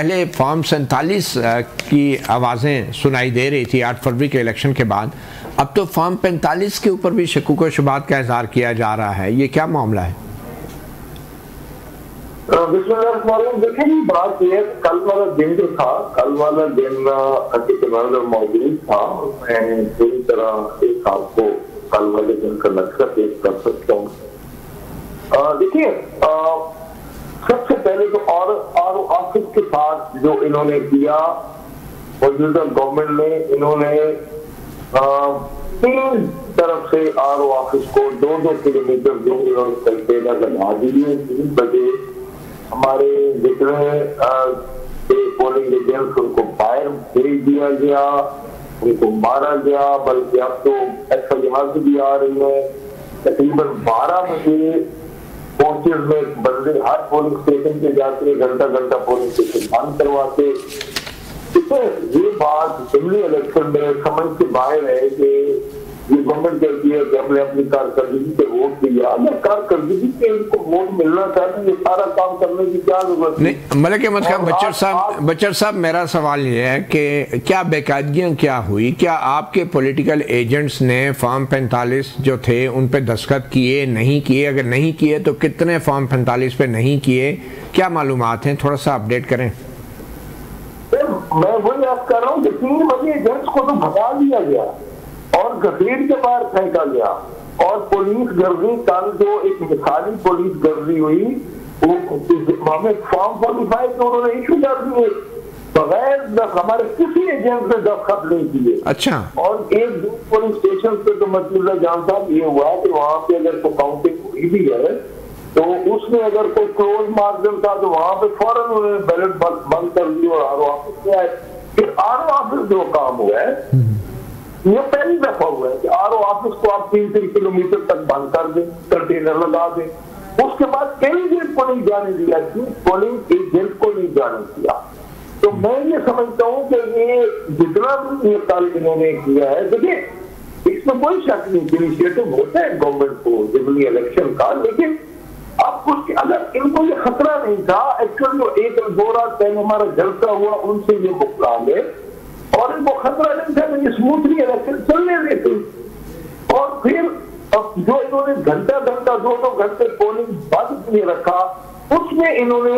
पहले फॉर्म 47 की आवाज़ें सुनाई दे रही थी 8 फरवरी के इलेक्शन के बाद। अब तो फॉर्म 45 के ऊपर भी शकूक व शुबात का इजहार किया जा रहा है, ये क्या मामला है? देखिए, बात यह है कल वाला दिन जो था, कल वाला दिन मौजूद था, मैं पूरी तरह एक आपको कल वाले दिन का नक्शा पेश कर सकता हूँ। देखिए, सबसे पहले तो और ऑफिस के साथ जो इन्होंने किया, मौजूदा गवर्नमेंट ने इन्होंने 3 तरफ से आरओ ऑफिस को 2-2 किलोमीटर दूर इन्होंने कंटेनर लगा दिए। 3 बजे हमारे जितने पोलिंग एजेंट्स उनको बाहर भेज दिया गया, उनको मारा गया, बल्कि अब तो एफआईआर भी आ रही है। तकरीबन 12 बजे कोचेज में बंदे हर पोलिंग स्टेशन पे जाके घंटा पोलिंग स्टेशन बंद करवाते। ये बात असेंबली इलेक्शन में समझ के बाहर है कि ये गवर्नमेंट कहती है कि हमने अपनी कारकर्दगी पे वोट दिया, अगर कारकर्दगी पे इनको वोट मिलना चाहिए, ये सारा काम करने की क्या जरूरत नहीं। मलिक अहमद खान बच्चर साहब, मेरा सवाल ये है कि क्या बेकायदगियां क्या हुई? क्या आपके पॉलिटिकल एजेंट्स ने फॉर्म 45 जो थे उन पे दस्तखत किए, नहीं किए? अगर नहीं किए तो कितने फॉर्म 45 पे नहीं किए? क्या मालूमात हैं, थोड़ा सा अपडेट करें। मैं वही आप कर रहा हूँ कि 3 बजे एजेंट्स को तो भगा दिया गया और घसीट के बाहर फेंका गया, और पुलिस गर्दी कल जो एक मिसाली पुलिस गर्दी हुई, हमें फॉर्म 45 तो उन्होंने इशू कर दिए बगैर हमारे किसी एजेंट ने दस्तखत नहीं किए। अच्छा। और 1-2 पुलिस स्टेशन पे तो मतलब जान साहब ये हुआ कि वहां पे अगर तो काउंटिंग हुई भी है तो उसमें अगर कोई क्लोज मार्जिन था तो वहां पे फौरन उन्होंने बैलेट बंद कर दी और आरओ ऑफिस में आए। फिर आरओ ऑफिस जो काम हुआ है, ये पहली दफा हुआ है कि आरओ ऑफिस को आप 3-3 किलोमीटर तक बंद कर दें, कंटेनर लगा दें। उसके बाद कैंडिडेट को नहीं जाने दिया, पोलिंग एजेंट को नहीं जाने दिया। तो मैं ये समझता हूँ कि ये जितना भी ये कल इन्होंने किया है, देखिए इसमें कोई शक नहीं, इनिशिएटिव होता है गवर्नमेंट को जिमनी इलेक्शन का, लेकिन अब कुछ अगर इनको ये खतरा नहीं था, एक्चुअली जो 1-2 रात पहले हमारा जलसा हुआ उनसे ये मुकला ले, और इनको खतरा नहीं था कि स्मूथली इलेक्शन चलने देते। और फिर अब जो इन्होंने घंटा 2-2 घंटे पोलिंग बंद किए रखा, उसमें इन्होंने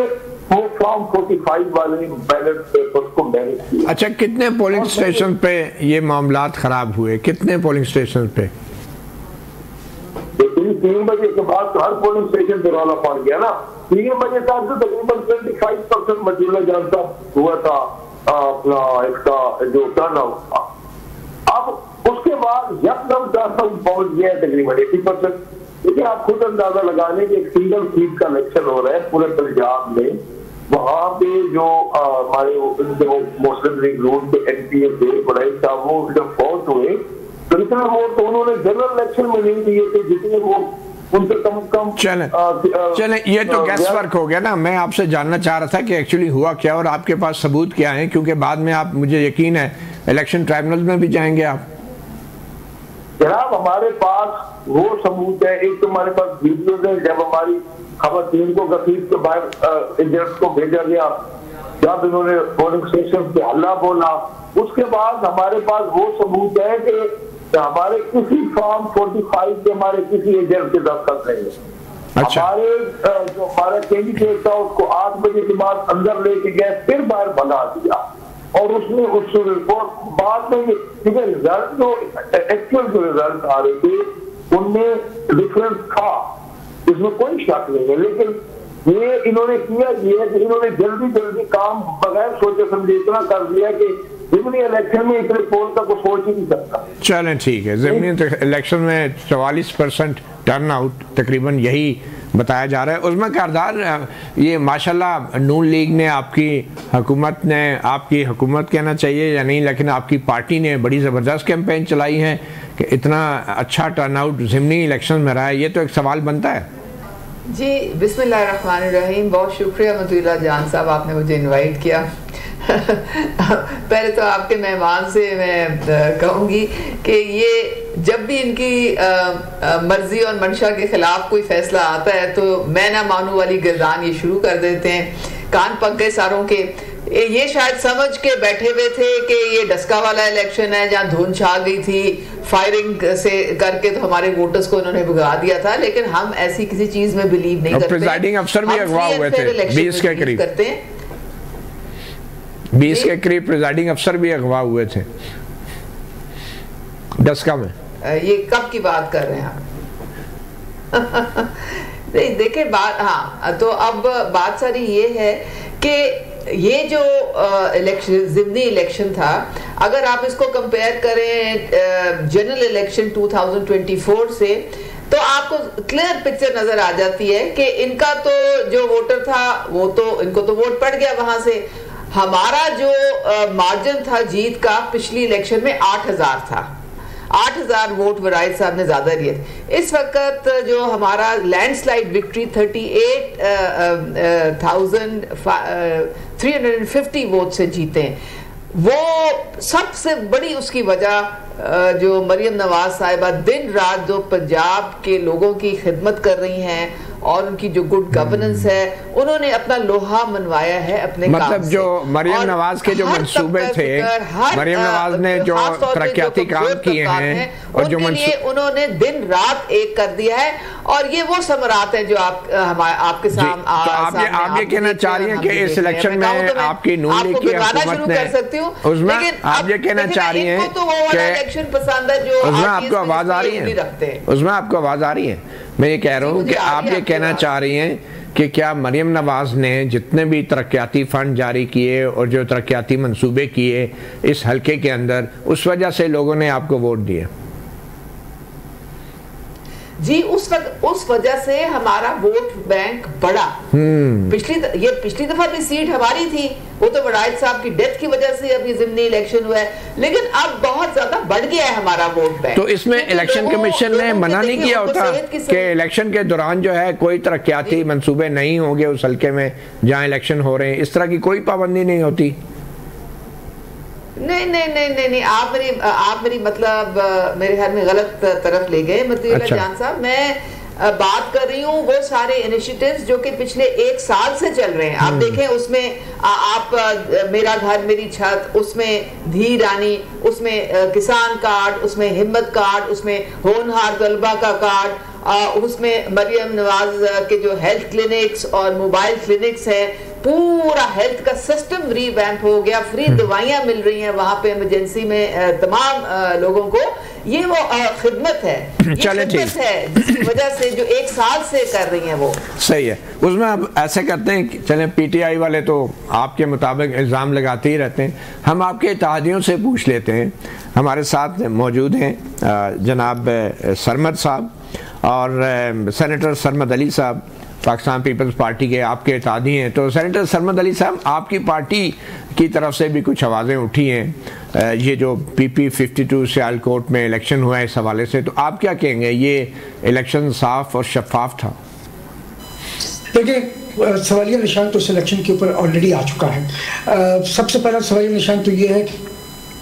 वो फॉर्म 45 वाले बैलेट पेपर को मैनेज किया। अच्छा, कितने पोलिंग स्टेशन पे ये मामलात खराब हुए? कितने पोलिंग स्टेशन पे? 3 बजे के बाद तो हर पोलिंग स्टेशन पे रौला पड़ गया ना। 3 बजे तक तो तकरीबन 25% मजूला जानता हुआ था अपना इसका जो टर्नआउट था। अब उसके बाद यकदम टर्नआउट पहुंच गया तकरीबन 80%। देखिए, आप खुद अंदाजा लगाने की एक सिंगल सीट का इलेक्शन हो रहा है पूरे पंजाब में, वहां पे जो हमारे मुस्लिम लीग रूल के एमपीए थे बड़े साहब, वो जब फौत हुए तो इतना वोट तो उन्होंने जनरल इलेक्शन में नहीं दिए थे जितने वोट उनसे कम। चलें, ये तो गैस वर्क हो गया ना। मैं आपसे जानना चाह रहा था कि एक्चुअली हुआ क्या और आपके पास सबूत क्या है, क्योंकि बाद में आप, मुझे यकीन है, इलेक्शन ट्राइब्यूनल में भी जाएंगे आप। जनाब, हमारे पास वो सबूत है। एक तो हमारे पास वीडियो है जब हमारी खबरदारी को घसीट के बाहर एजेंट्स को भेजा गया, जब इन्होंने पोलिंग स्टेशन पे हल्ला बोला। उसके बाद हमारे पास वो सबूत है कि हमारे किसी फॉर्म 45 के हमारे किसी एजेंट के दस्तखत नहीं है। अच्छा। हमारे जो हमारा कैंडिडेट था उसको 8 बजे के बाद अंदर लेके गए, फिर बाहर भगा दिया, और उसने उस रिपोर्ट बाद में रिजल्ट जो एक्चुअल जो रिजल्ट आ रहे थे उनमें डिफरेंस था, इसमें कोई शक नहीं है। लेकिन ये इन्होंने किया ये है कि इन्होंने जल्दी काम बगैर सोचे समझे इतना कर दिया कि ज़िमनी इलेक्शन में इतने पोल का कोई सोच ही नहीं सकता। चलें, ठीक है। ज़िमनी इलेक्शन में 44% टर्नआउट तकरीबन यही बताया जा रहा है। उस्मा कारदार, ये माशाल्लाह नून लीग ने, आपकी हुकूमत कहना चाहिए या नहीं, लेकिन आपकी पार्टी ने बड़ी ज़बरदस्त कैंपेन चलाई है कि इतना अच्छा टर्नआउट ज़िमनी इलेक्शन में रहा है, ये तो एक सवाल बनता है। जी, बिस्मिल्लाहिर्रहमानिर्रहीम। बहुत शुक्रिया मदुल्ला जान साहब, आपने मुझे इनवाइट किया। पहले तो आपके मेहमान से मैं कहूँगी कि ये जब भी इनकी मर्जी और मंशा के खिलाफ कोई फैसला आता है तो मैं ना मानू वाली गर्दान ये शुरू कर देते हैं। कान पक गए सारों के। ये शायद समझ के बैठे हुए थे कि ये डस्का वाला इलेक्शन है जहां धुंध छा गई थी, फायरिंग से करके तो हमारे वोटर्स को उन्होंने भगा दिया था, लेकिन हम ऐसी किसी चीज में बिलीव नहीं करते। प्रिजाइडिंग अफसर भी अगवा हुए थे 20 के करीब, 20 के करीब प्रिजाइडिंग अफसर भी अगवा हुए थे डस्का में। ये कब की बात कर रहे हैं आप? नहीं देखिए बात, हाँ तो अब बात सारी ये है कि ये जो इलेक्शन, ज़िमनी इलेक्शन था, अगर आप इसको कंपेयर करें जनरल इलेक्शन 2024 से, तो आपको क्लियर पिक्चर नजर आ जाती है कि इनका तो जो वोटर था वो तो इनको तो वोट पड़ गया वहां से। हमारा जो मार्जिन था जीत का पिछली इलेक्शन में 8000 था, 8000 वोट वराइद साहब ने ज्यादा लिए। इस वक्त जो हमारा लैंडस्लाइड विक्ट्री 38,350 वोट से जीते, वो सबसे बड़ी उसकी वजह जो मरियम नवाज साहिबा दिन रात जो पंजाब के लोगों की खिदमत कर रही हैं और उनकी जो गुड गवर्नेंस है, उन्होंने अपना लोहा मनवाया है अपने मतलब काम से। जो मरियम नवाज के जो मंसूबे थे, मरियम नवाज ने जो तरक्याती काम किए हैं और जो उन्होंने दिन रात एक कर दिया है, और ये वो समरात है जो आपके सामने। तो आप ये कहना चाह रही हैं कि इस इलेक्शन में आपकी नून लीग की हुकूमत ने, उसमें आप ये कहना चाह रही हैं कि पसंद है जो उसमें आपको आवाज आ रही है, उसमें आपको आवाज आ रही है। मैं ये कह रहा हूँ कि आप ये कहना चाह रही हैं कि क्या मरियम नवाज ने जितने भी तरक्याती फंड जारी किए और जो तरक्याती मंसूबे किए इस हलके के अंदर, उस वजह से लोगों ने आपको वोट दिए? जी उस वजह से हमारा वोट बैंक बढ़ा। पिछली दफा भी सीट हमारी थी, वो तो वड़ाइद साहब की डेथ की वजह से अभी ज़िमनी इलेक्शन हुआ है, लेकिन अब बहुत ज्यादा बढ़ गया है हमारा वोट बैंक। तो इसमें इलेक्शन कमीशन ने मना नहीं किया होता कि इलेक्शन के दौरान जो है कोई तरक्याती मंसूबे नहीं होंगे उस हलके में जहां इलेक्शन हो रहे हैं, इस तरह की कोई पाबंदी नहीं होती? नहीं, आप मेरी मतलब मेरे ख्याल में गलत तरफ ले गए मतीउल्लाह जान साहब। मैं बात कर रही हूँ वो सारे इनिशिएटिव्स जो कि पिछले 1 साल से चल रहे हैं। आप देखें उसमें आप मेरा घर मेरी छत, उसमें धी रानी, उसमें किसान कार्ड, उसमें हिम्मत कार्ड, उसमें होनहार तलबा का कार्ड, उसमें मरियम नवाज के जो हेल्थ क्लिनिक्स और मोबाइल क्लिनिक्स हैं, पूरा हेल्थ का सिस्टम रीवैम्प हो गया, फ्री दवाइयां मिल रही हैं वहां पे इमरजेंसी में तमाम लोगों को। ये वो खिदमत है, ये खिदमत है जिसकी वजह से जो 1 साल से कर रही हैं वो सही है। उसमें आप ऐसे करते हैं कि चलें, पीटीआई वाले तो आपके मुताबिक इल्ज़ाम लगाते ही रहते हैं, हम आपके इत्तेहादियों से पूछ लेते हैं। हमारे साथ मौजूद हैं जनाब सरमद साहब और सेनेटर सरमद अली साहब, पाकिस्तान पीपल्स पार्टी के आपके इत्तेहादी हैं। तो सेनेटर सरमद अली साहब, आपकी पार्टी की तरफ से भी कुछ आवाज़ें उठी हैं ये जो PP 52 सियालकोट में इलेक्शन हुआ है इस हवाले से, तो आप क्या कहेंगे? ये इलेक्शन साफ और शफाफ था? देखिए, सवालिया निशान तो सिलेक्शन के ऊपर ऑलरेडी आ चुका है। सबसे पहला सवालिया निशान तो ये है कि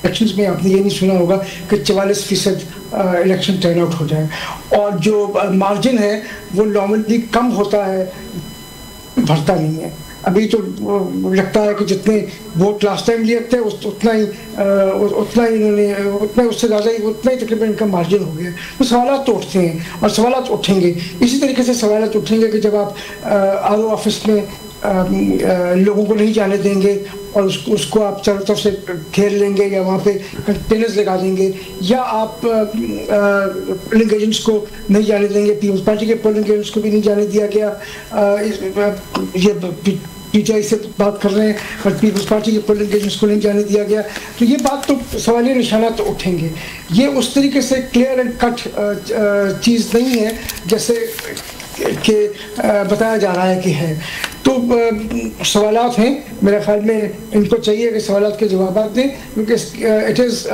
इलेक्शंस में आपने ये नहीं सुना होगा कि 44% इलेक्शन टर्न आउट हो जाए, और जो मार्जिन है वो नॉर्मली कम होता है, भरता नहीं है। अभी तो लगता है कि जितने वोट लास्ट टाइम लिए थे उतना ही इन्होंने उससे ज़्यादा ही उतना ही तकरीबन इनका मार्जिन हो गया। तो सवाल तो उठते हैं और सवाल उठेंगे, इसी तरीके से सवाल उठेंगे कि जब आप RO ऑफिस में लोगों को नहीं जाने देंगे और उसको आप चारों तरफ से घेर लेंगे, या वहाँ पे कंटेनर्स लगा देंगे, या आप पोलिंग एजेंट्स को नहीं जाने देंगे। पीपल्स पार्टी के पोलिंग एजेंट्स को भी नहीं जाने दिया गया। ये पीटीआई से बात कर रहे हैं, पर पीपल्स पार्टी के पोलिंग एजेंट्स को नहीं जाने दिया गया। तो ये बात तो सवालिया निशाना तो उठेंगे। ये उस तरीके से क्लियर एंड कट चीज़ नहीं है जैसे कि बताया जा रहा है कि है। तो सवालात हैं, मेरे ख्याल में इनको चाहिए कि सवालात के जवाब दें, क्योंकि इट इज़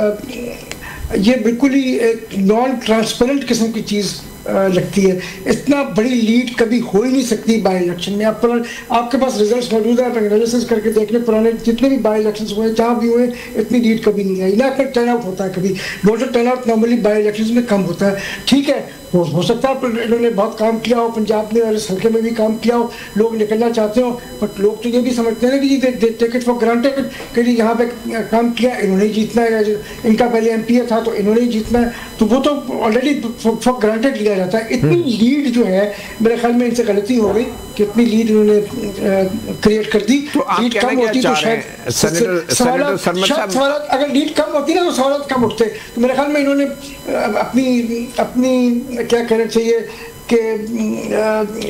ये बिल्कुल ही एक नॉन ट्रांसपेरेंट किस्म की चीज़ लगती है। इतना बड़ी लीड कभी हो ही नहीं सकती बाई इलेक्शन में। आपके पास रिजल्ट्स मौजूद है, आप एनालिसिस करके देख लें, पुराने जितने भी बाई इलेक्शन हुए जहाँ भी हुए इतनी लीड कभी नहीं आई। ना टर्न आउट होता है, कभी voter turn out normally by election में कम होता है। ठीक है, हो सकता है इन्होंने बहुत काम किया हो, पंजाब में और इस हल्के में भी काम किया हो, लोग निकलना चाहते हो, बट लोग तो ये भी समझते हैं ना कि they take it for granted कि यहाँ पे काम किया इन्होंने जीतना है, इनका पहले एमपी था तो इन्होंने ही जीतना है, तो वो तो ऑलरेडी फॉर ग्रांटेड लिया जाता है। इतनी लीड जो है मेरे ख्याल में इनसे गलती हो गई कि इतनी लीड इन्होंने क्रिएट कर दी। लीड कम होती तो शायद अगर लीड कम होती ना तो सवाल कम उठते, तो मेरे ख्याल में इन्होंने अपनी क्या कहना चाहिए कि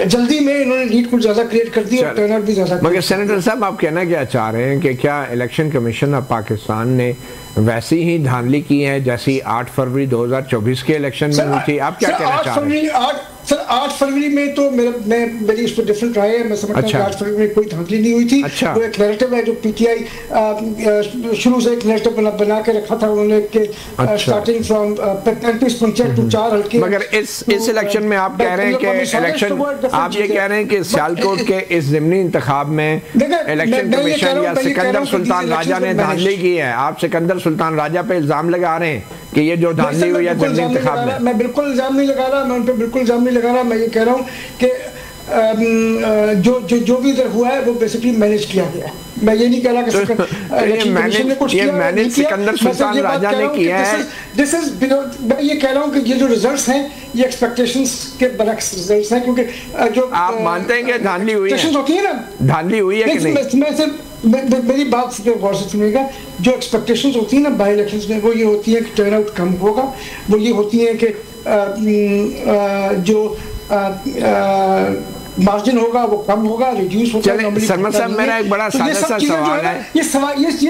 जल्दी में इन्होंने लीड कुछ ज्यादा क्रिएट कर दी और टर्नआउट भी ज्यादा। मगर सेनेटर साहब आप कहना क्या चाह रहे हैं कि क्या इलेक्शन कमीशन ऑफ पाकिस्तान ने वैसी ही धांधली की है जैसी 8 फरवरी 2024 के इलेक्शन में हुई थी? आप क्या कहना चाह रहे हैं? 8 फरवरी में तो मेरी इस पर डिफरेंट राय है। मैं समझता हूं कि 8 फरवरी में कोई धांधली नहीं हुई थी। वो एक नैरेटिव है जो पीटीआई शुरू से एक नैरेटिव बना के रखा था उन्होंने कि स्टार्टिंग फ्रॉम 35 पंचायत टू 4 हल्के। मगर इस इलेक्शन में आप कह रहे हैं कि इलेक्शन, आप ये कह रहे हैं कि सियालकोट के इस ज़िमनी इंतखाब में इलेक्शन कमीशन या सिकंदर सुल्तान राजा ने धांधली की है। आप सिकंदर सुल्तान राजा पे इल्जाम लगा रहे हैं कि ये जो धांधली हुई है ज़िमनी इंतखाब में? मैं बिल्कुल इल्जाम नहीं लगा रहा, मैं उन पे बिल्कुल इल्जाम नहीं लगा रहा। मैं ये कह रहा हूँ कि जो भी इधर हुआ है वो बेसिकली मैनेज किया गया है। मैं ये नहीं कह रहा कि मैनेज सिकंदर सुल्तान राजा ने किया है। मैं ये कह रहा हूँ कि ये जो रिजल्ट्स हैं ये एक्सपेक्टेशंस के बरक्स रिजल्ट्स हैं, क्योंकि जो आप मानते हैं कि धांधली हुई है, होती है ना, धांधली हुई है कि नहीं? मेरी बात गौर से सुनिएगा। जो एक्सपेक्टेशंस होती है ना बाई इलेक्शंस में, वो ये होती है कि टर्नआउट कम होगा, वो ये होती है कि जो मार्जिन होगा वो कम होगा, रिड्यूस होगा। शर्मा साहब मेरा एक बड़ा सादा सा सवाल है, ये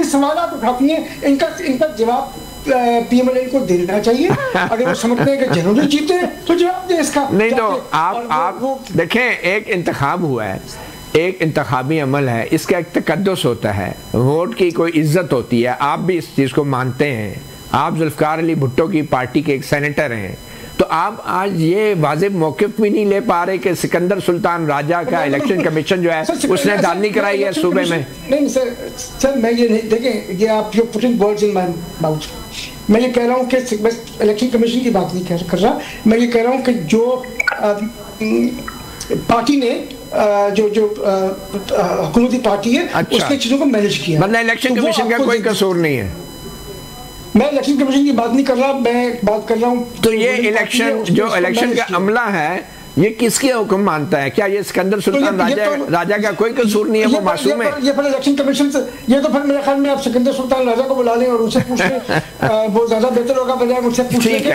सवाल आप उठाती हैं, इनका जवाब पीएमएल को देना चाहिए। अगर वो समझते हैं कि जनरल जीते तो जवाब दे इसका। नहीं तो आप देखें, एक इंतखाब हुआ है, एक इंतखाबी अमल है, इसका एक तकद्दुस होता है, वोट की कोई इज्जत होती है। आप भी इस चीज़ को मानते हैं, आप जुल्फ़िकार अली भुट्टो की पार्टी के एक सेनेटर हैं, तो आप आज ये वाजिब मौक़िफ़ भी नहीं ले पा रहे कि सिकंदर सुल्तान राजा का इलेक्शन कमीशन जो है उसने धांधली कराई है सूबे में? नहीं सर मैं ये नहीं, देखें ये आप जो putting words in my mouth, मैं ये कह रहा हूँ कि इलेक्शन कमीशन की बात नहीं कर रहा, मैं ये कह रहा हूँ कि जो पार्टी ने जो हुकूमती पार्टी है उसने चीजों को मैनेज किया। मतलब इलेक्शन कमीशन का कोई कसूर नहीं है? मैं इलेक्शन कमीशन की बात नहीं कर रहा, मैं बात कर रहा हूँ तो ये इलेक्शन जो इलेक्शन का अमला है ये किसके हुक्म मानता है? क्या ये सिकंदर सुल्तान राजा का कोई कसूर नहीं है? वो मासूम है। ये फिर इलेक्शन कमीशन से, ये तो फिर मेरे ख्याल में आप सिकंदर सुल्तान राजा को बुला लें और उनसे पूछ लें, वो ज्यादा बेहतर होगा बजाय मुझसे पूछ लें।